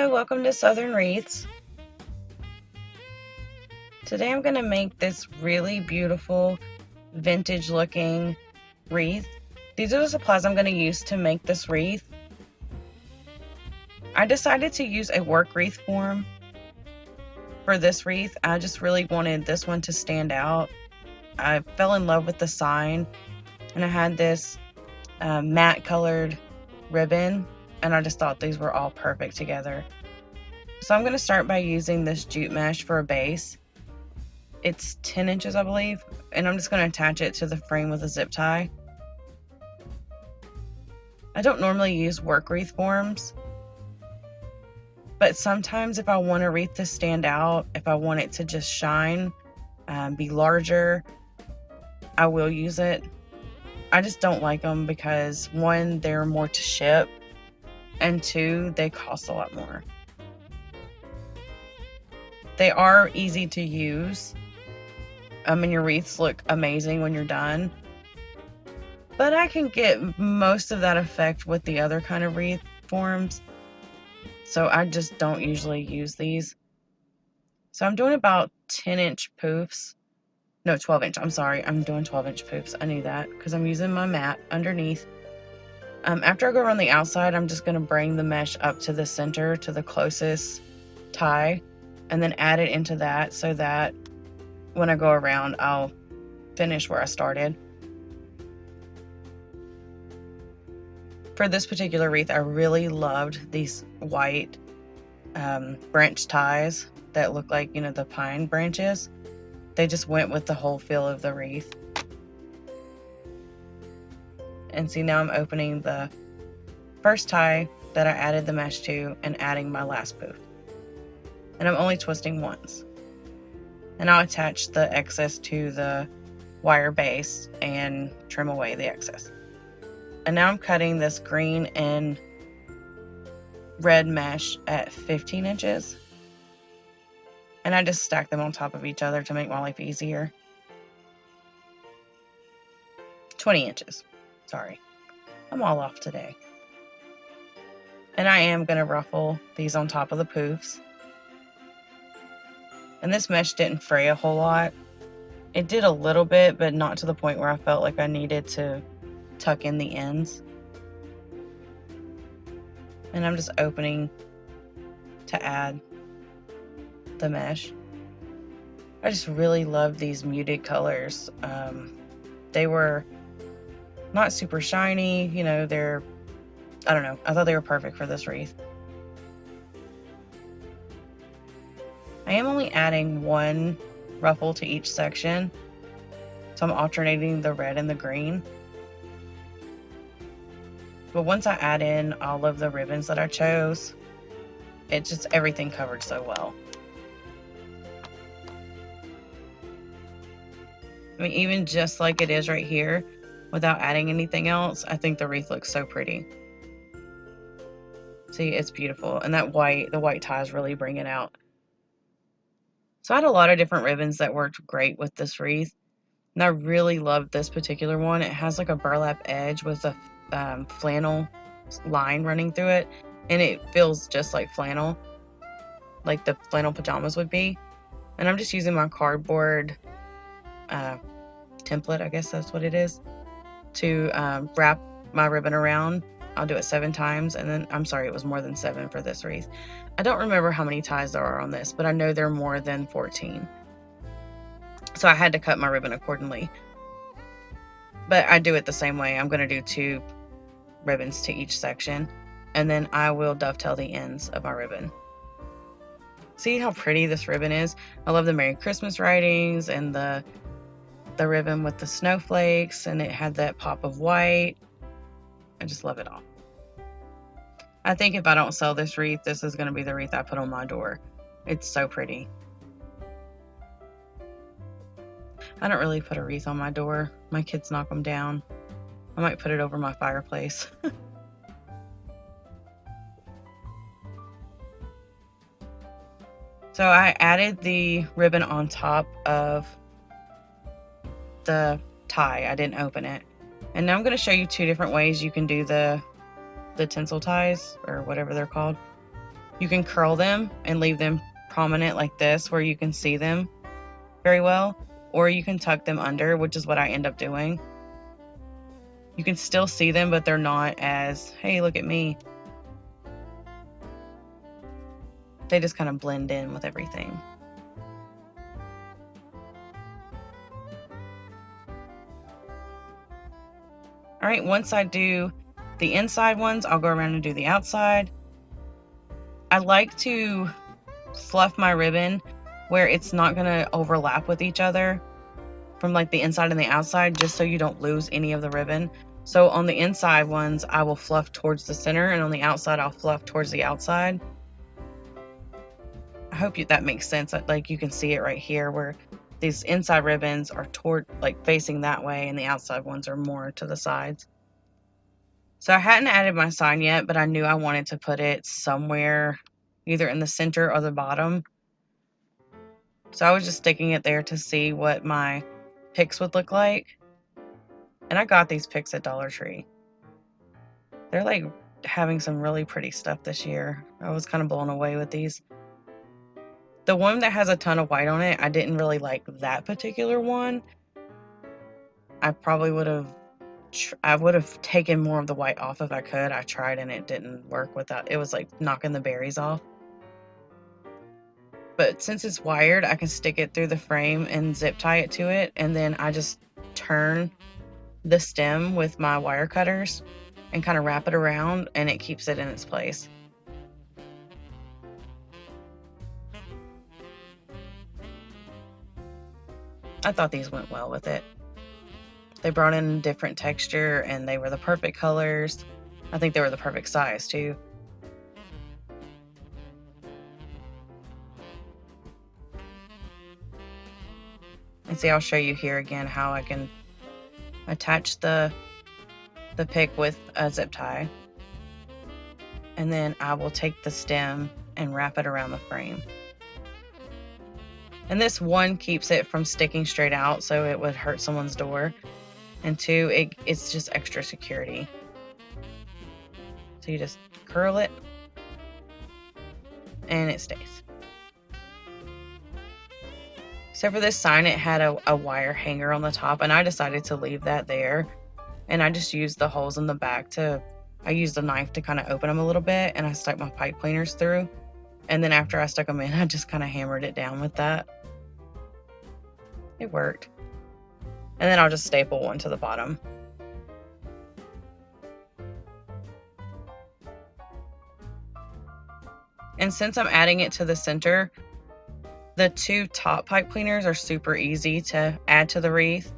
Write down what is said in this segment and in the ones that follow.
welcome to Southern Wreaths. Today I'm going to make this really beautiful vintage looking wreath. These are the supplies I'm going to use to make this wreath. I decided to use a work wreath form for this wreath. I just really wanted this one to stand out. I fell in love with the sign, and I had this matte colored ribbon, and I just thought these were all perfect together. So I'm going to start by using this jute mesh for a base. It's 10 inches, I believe, and I'm just going to attach it to the frame with a zip tie. I don't normally use work wreath forms, but sometimes if I want a wreath to stand out, if I want it to just shine, be larger, I will use it. I just don't like them because, one, they're more to ship, and two, they cost a lot more. They are easy to use, and your wreaths look amazing when you're done. But I can get most of that effect with the other kind of wreath forms, so I just don't usually use these. So I'm doing about 10-inch poofs. No, 12-inch. I'm sorry. I'm doing 12-inch poofs. I knew that because I'm using my mat underneath. After I go around the outside, I'm just going to bring the mesh up to the center, to the closest tie, and then add it into that so that when I go around, I'll finish where I started. For this particular wreath, I really loved these white branch ties that look like, the pine branches. They just went with the whole feel of the wreath. And see, now I'm opening the first tie that I added the mesh to and adding my last poof. And I'm only twisting once. And I'll attach the excess to the wire base and trim away the excess. And now I'm cutting this green and red mesh at 15 inches. And I just stack them on top of each other to make my life easier. 20 inches. Sorry. I'm all off today. And I am going to ruffle these on top of the poofs. And this mesh didn't fray a whole lot. It did a little bit, but not to the point where I felt like I needed to tuck in the ends. And I'm just opening to add the mesh. I just really love these muted colors. They were not super shiny, I don't know. I thought they were perfect for this wreath. I am only adding one ruffle to each section, so I'm alternating the red and the green. But once I add in all of the ribbons that I chose, everything covered so well. I mean, even just like it is right here, without adding anything else, I think the wreath looks so pretty. See, it's beautiful. And the white ties really bring it out. So I had a lot of different ribbons that worked great with this wreath. And I really loved this particular one. It has like a burlap edge with a flannel line running through it. And it feels just like flannel, like the flannel pajamas would be. And I'm just using my cardboard template, I guess that's what it is, to wrap my ribbon around. I'll do it 7 times, and then, I'm sorry, it was more than 7 for this wreath. I don't remember how many ties there are on this, but I know there are more than 14. So I had to cut my ribbon accordingly. But I do it the same way. I'm going to do 2 ribbons to each section, and then I will dovetail the ends of my ribbon. See how pretty this ribbon is? I love the Merry Christmas writings and the ribbon with the snowflakes, and it had that pop of white. I just love it all. I think if I don't sell this wreath, this is going to be the wreath I put on my door. It's so pretty. I don't really put a wreath on my door. My kids knock them down. I might put it over my fireplace. So I added the ribbon on top of the tie. I didn't open it. And now I'm going to show you 2 different ways you can do the tinsel ties, or whatever they're called. You can curl them and leave them prominent like this where you can see them very well, or you can tuck them under, which is what I end up doing. You can still see them, but they're not as, hey, look at me. They just kind of blend in with everything. All right, once I do the inside ones, I'll go around and do the outside. I like to fluff my ribbon where it's not going to overlap with each other from like the inside and the outside, just so you don't lose any of the ribbon. So on the inside ones, I will fluff towards the center, and on the outside, I'll fluff towards the outside. I hope that makes sense. Like you can see it right here where these inside ribbons are toward like facing that way, and the outside ones are more to the sides. So I hadn't added my sign yet, but I knew I wanted to put it somewhere either in the center or the bottom. So I was just sticking it there to see what my picks would look like. And I got these picks at Dollar Tree. They're like having some really pretty stuff this year. I was kind of blown away with these. The one that has a ton of white on it, I didn't really like that particular one. I probably would have taken more of the white off if I could. I tried and it didn't work without, it was like knocking the berries off. But since it's wired, I can stick it through the frame and zip tie it to it, and then I just turn the stem with my wire cutters and kind of wrap it around, and it keeps it in its place. I thought these went well with it. They brought in a different texture, and they were the perfect colors. I think they were the perfect size too. And see, I'll show you here again how I can attach the pick with a zip tie. And then I will take the stem and wrap it around the frame. And this one keeps it from sticking straight out, so it would hurt someone's door. And two, it's just extra security. So you just curl it and it stays. So for this sign, it had a wire hanger on the top, and I decided to leave that there. And I just used the holes in the back I used a knife to kind of open them a little bit, and I stuck my pipe cleaners through. And then after I stuck them in, I just kind of hammered it down with that. It worked. And then I'll just staple one to the bottom. And since I'm adding it to the center, the two top pipe cleaners are super easy to add to the wreath.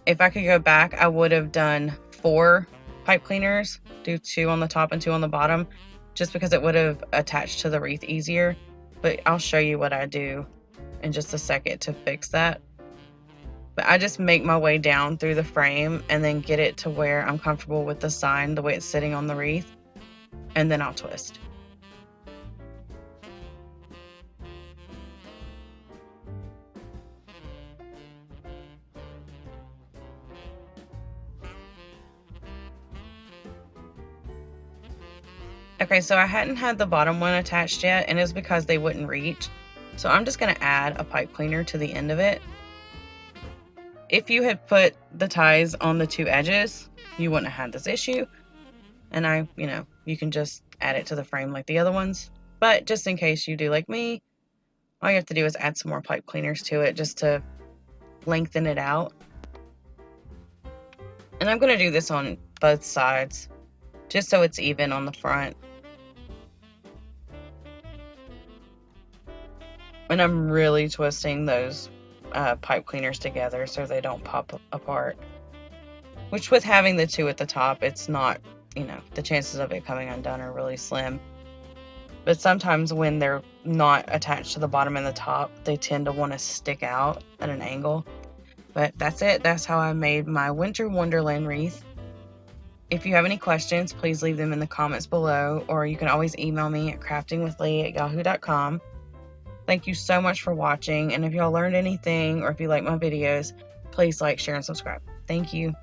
If I could go back, I would have done 4 pipe cleaners, do 2 on the top and 2 on the bottom, just because it would have attached to the wreath easier. But I'll show you what I do in just a second to fix that. But I just make my way down through the frame and then get it to where I'm comfortable with the sign, the way it's sitting on the wreath, and then I'll twist. Okay, so I hadn't had the bottom one attached yet, and it's because they wouldn't reach. So I'm just going to add a pipe cleaner to the end of it. If you had put the ties on the 2 edges, you wouldn't have had this issue. And you can just add it to the frame like the other ones. But just in case you do like me, all you have to do is add some more pipe cleaners to it just to lengthen it out. And I'm going to do this on both sides, just so it's even on the front. And I'm really twisting those pipe cleaners together so they don't pop apart. Which with having the 2 at the top, it's not, the chances of it coming undone are really slim. But sometimes when they're not attached to the bottom and the top, they tend to want to stick out at an angle. But that's it. That's how I made my Winter Wonderland wreath. If you have any questions, please leave them in the comments below, or you can always email me at craftingwithlee@yahoo.com. Thank you so much for watching, and if y'all learned anything or if you like my videos, please like, share, and subscribe. Thank you.